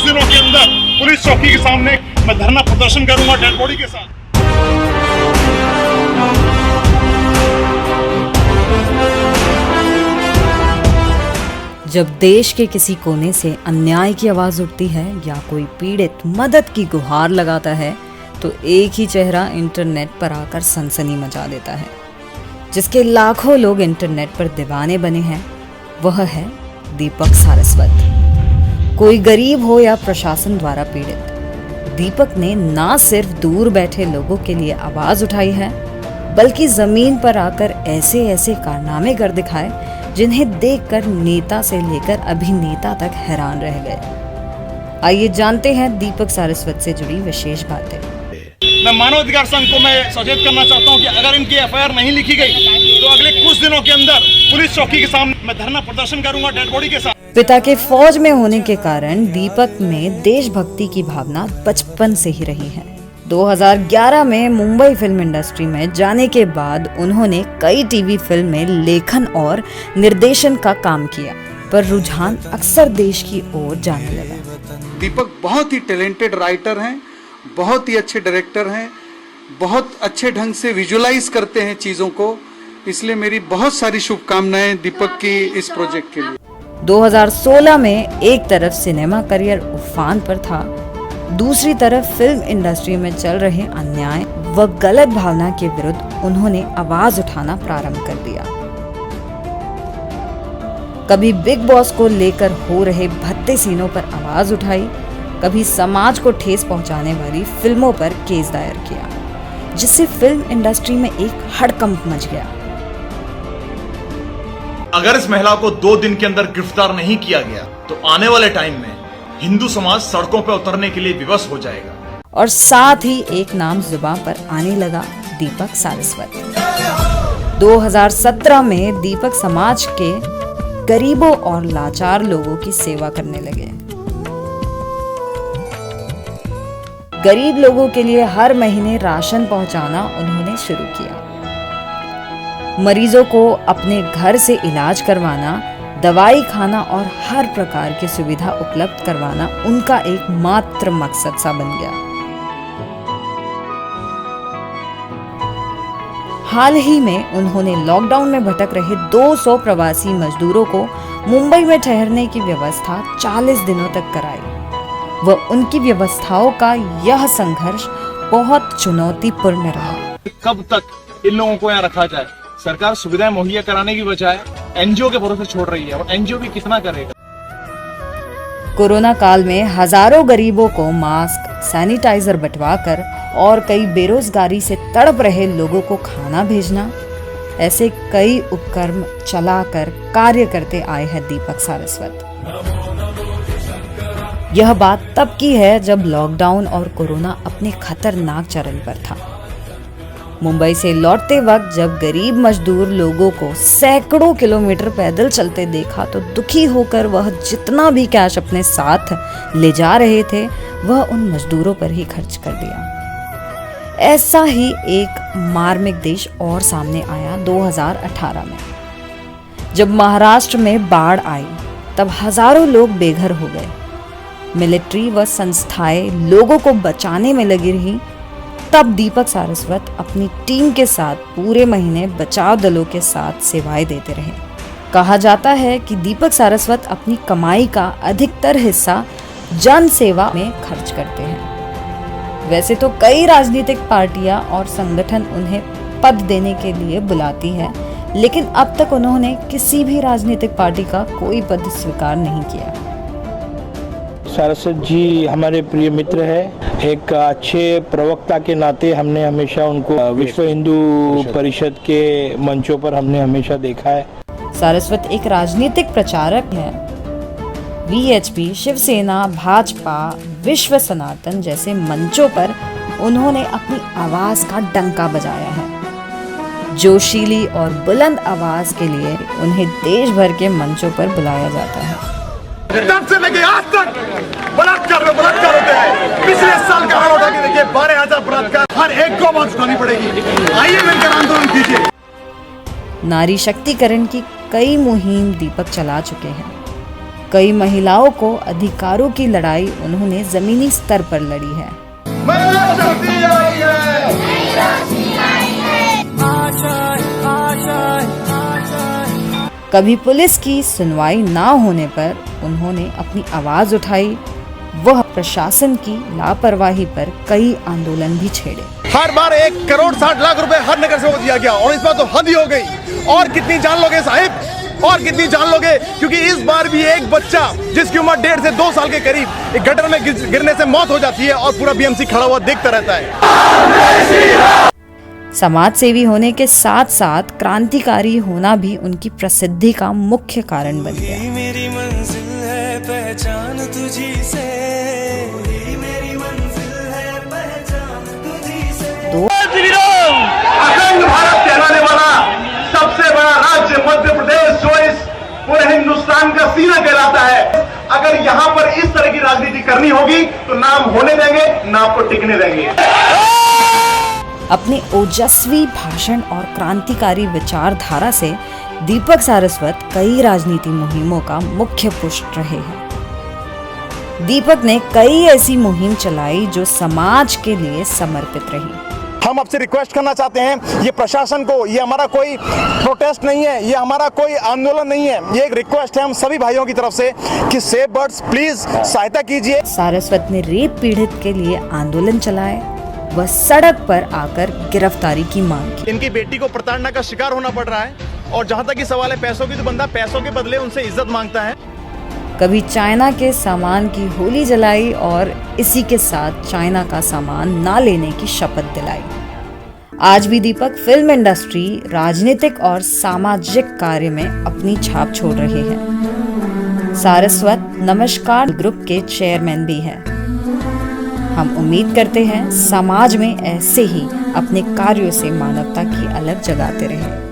दिनों के अंदर पुलिस चौकी के सामने मैं धरना प्रदर्शन करूंगा डेड बॉडी के साथ। जब देश के किसी कोने से अन्याय की आवाज उठती है या कोई पीड़ित मदद की गुहार लगाता है तो एक ही चेहरा इंटरनेट पर आकर सनसनी मचा देता है। जिसके लाखों लोग इंटरनेट पर दीवाने बने हैं वह है दीपक सारस्वत। कोई गरीब हो या प्रशासन द्वारा पीड़ित, दीपक ने ना सिर्फ दूर बैठे लोगों के लिए आवाज उठाई है बल्कि जमीन पर आकर ऐसे ऐसे कारनामे कर दिखाए जिन्हें देखकर नेता से लेकर अभिनेता तक हैरान रह गए। आइए जानते हैं दीपक सारस्वत से जुड़ी विशेष बातें। मैं मानव अधिकार संघ को मैं सचेत करना चाहता हूं कि अगर इनकी एफआईआर नहीं लिखी गई तो अगले कुछ दिनों के अंदर पुलिस चौकी के सामने मैं धरना प्रदर्शन करूंगा डेड बॉडी के साथ। पिता के फौज में होने के कारण दीपक में देशभक्ति की भावना बचपन से ही रही है। 2011 में मुंबई फिल्म इंडस्ट्री में जाने के बाद उन्होंने कई टीवी फिल्म में लेखन और निर्देशन का काम किया, पर रुझान अक्सर देश की ओर जाने लगा। दीपक बहुत ही टैलेंटेड राइटर हैं, बहुत ही अच्छे डायरेक्टर हैं, बहुत अच्छे ढंग से विजुअलाइज करते हैं चीजों को, इसलिए मेरी बहुत सारी शुभकामनाएं दीपक की इस प्रोजेक्ट के लिए। 2016 में एक तरफ सिनेमा करियर उफान पर था, दूसरी तरफ फिल्म इंडस्ट्री में चल रहे अन्याय व गलत भावना के विरुद्ध उन्होंने आवाज उठाना प्रारंभ कर दिया। कभी बिग बॉस को लेकर हो रहे भद्दे सीनों पर आवाज उठाई, कभी समाज को ठेस पहुंचाने वाली फिल्मों पर केस दायर किया, जिससे फिल्म इंडस्ट्री में एक हड़कंप मच गया। अगर इस महिला को 2 दिन के अंदर गिरफ्तार नहीं किया गया तो आने वाले टाइम में हिंदू समाज सड़कों पर उतरने के लिए विवश हो जाएगा। और साथ ही एक नाम जुबान पर आने लगा, दीपक सारस्वत। 2017 में दीपक समाज के गरीबों और लाचार लोगों की सेवा करने लगे। गरीब लोगों के लिए हर महीने राशन पहुंचाना उन्होंने शुरू किया। मरीजों को अपने घर से इलाज करवाना, दवाई खाना और हर प्रकार की सुविधा उपलब्ध करवाना उनका एकमात्र मकसद सा बन गया। हाल ही में उन्होंने लॉकडाउन में भटक रहे 200 प्रवासी मजदूरों को मुंबई में ठहरने की व्यवस्था 40 दिनों तक कराई। वह उनकी व्यवस्थाओं का यह संघर्ष बहुत चुनौतीपूर्ण रहा। कब तक इन लोगों को यहाँ रखा जाए? सरकार सुविधाएं मुहैया कराने की बजाय एनजीओ के भरोसे छोड़ रही है, और एनजीओ भी कितना करेगा। कोरोना काल में हजारों गरीबों को मास्क, सैनिटाइजर बंटवाकर और कई बेरोजगारी से तड़प रहे लोगों को खाना भेजना, ऐसे कई उपक्रम चलाकर कार्य करते आए हैं दीपक सारस्वत। यह बात तब की है जब लॉकडाउन और कोरोना अपने खतरनाक चरण पर था। मुंबई से लौटते वक्त जब गरीब मजदूर लोगों को सैकड़ों किलोमीटर पैदल चलते देखा तो दुखी होकर वह जितना भी कैश अपने साथ ले जा रहे थे वह उन मजदूरों पर ही खर्च कर दिया। ऐसा ही एक मार्मिक देश और सामने आया 2018 में, जब महाराष्ट्र में बाढ़ आई तब हजारों लोग बेघर हो गए। मिलिट्री व संस्थाएं लोगों को बचाने में लगी रही। तब दीपक सारस्वत अपनी टीम के साथ पूरे महीने बचाव दलों के साथ सेवाएं देते रहे। कहा जाता है कि दीपक सारस्वत अपनी कमाई का अधिकतर हिस्सा जन सेवा में खर्च करते हैं। वैसे तो कई राजनीतिक पार्टियां और संगठन उन्हें पद देने के लिए बुलाती है, लेकिन अब तक उन्होंने किसी भी राजनीतिक पार्टी का कोई पद स्वीकार नहीं किया। सारस्वत जी हमारे प्रिय मित्र है। एक अच्छे प्रवक्ता के नाते हमने हमेशा उनको विश्व हिंदू परिषद के मंचों पर हमने हमेशा देखा है। सारस्वत एक राजनीतिक प्रचारक हैं। वीएचपी, शिवसेना, भाजपा, विश्व सनातन जैसे मंचों पर उन्होंने अपनी आवाज का डंका बजाया है। जोशीली और बुलंद आवाज के लिए उन्हें देश भर के मंचों पर बुलाया जाता है। तब से लेके आज तक बलात्कार होते हैं। पिछले साल का हाल उठा के देखिए, 12,000 बलात्कार, हर एक को आवाज उठानी पड़ेगी। आइए मिलकर आंदोलन कीजिए। नारी शक्तिकरण की कई मुहिम दीपक चला चुके हैं। कई महिलाओं को अधिकारों की लड़ाई उन्होंने जमीनी स्तर पर लड़ी है। कभी पुलिस की सुनवाई ना होने पर उन्होंने अपनी आवाज उठाई। वह प्रशासन की लापरवाही पर कई आंदोलन भी छेड़े। हर बार 1 करोड़ 60 लाख रुपए हर नगर सेवक को दिया गया और इस बार तो हद ही हो गई। और कितनी जान लोगे साहिब, और कितनी जान लोगे, क्योंकि इस बार भी एक बच्चा जिसकी उम्र 1.5 से 2 साल के करीब एक गटर में गिरने से मौत हो जाती है और पूरा बीएमसी खड़ा हुआ देखता रहता है। समाज सेवी होने के साथ साथ क्रांतिकारी होना भी उनकी प्रसिद्धि का मुख्य कारण बन गया। मेरी मंजिल है पहचान तुझी से, मेरी मंजिल है पहचान तुझी से। अखंड भारत कहलाने वाला सबसे बड़ा राज्य मध्य प्रदेश, जो इस पूरे हिंदुस्तान का सीना कहलाता है, अगर यहाँ पर इस तरह की राजनीति करनी होगी तो ना हम होने देंगे, ना आपको टिकने देंगे। अपने ओजस्वी भाषण और क्रांतिकारी विचारधारा से दीपक सारस्वत कई राजनीति मुहिमों का मुख्य पुष्ट रहे हैं। दीपक ने कई ऐसी मुहिम चलाई जो समाज के लिए समर्पित रही। हम आपसे रिक्वेस्ट करना चाहते हैं, ये प्रशासन को, ये हमारा कोई प्रोटेस्ट नहीं है, ये हमारा कोई आंदोलन नहीं है, ये एक रिक्वेस्ट है हम सभी भाइयों की तरफ से कि सेव बर्ड्स प्लीज सहायता कीजिए। सारस्वत ने रेप पीड़ित के लिए आंदोलन चलाए, वह सड़क पर आकर गिरफ्तारी की मांग की। इनकी बेटी को प्रताड़ना का शिकार होना पड़ रहा है और जहां तक ये सवाल है पैसों की, तो बंदा पैसों के बदले उनसे इज्जत मांगता है। कभी चाइना के सामान की होली जलाई और इसी के साथ चाइना का सामान ना लेने की शपथ दिलाई। आज भी दीपक फिल्म इंडस्ट्री, राजनीतिक और सामाजिक कार्य में अपनी छाप छोड़ रहे हैं। सारस्वत नमस्कार ग्रुप के चेयरमैन भी हैं। हम उम्मीद करते हैं समाज में ऐसे ही अपने कार्यों से मानवता की अलग जगाते रहें।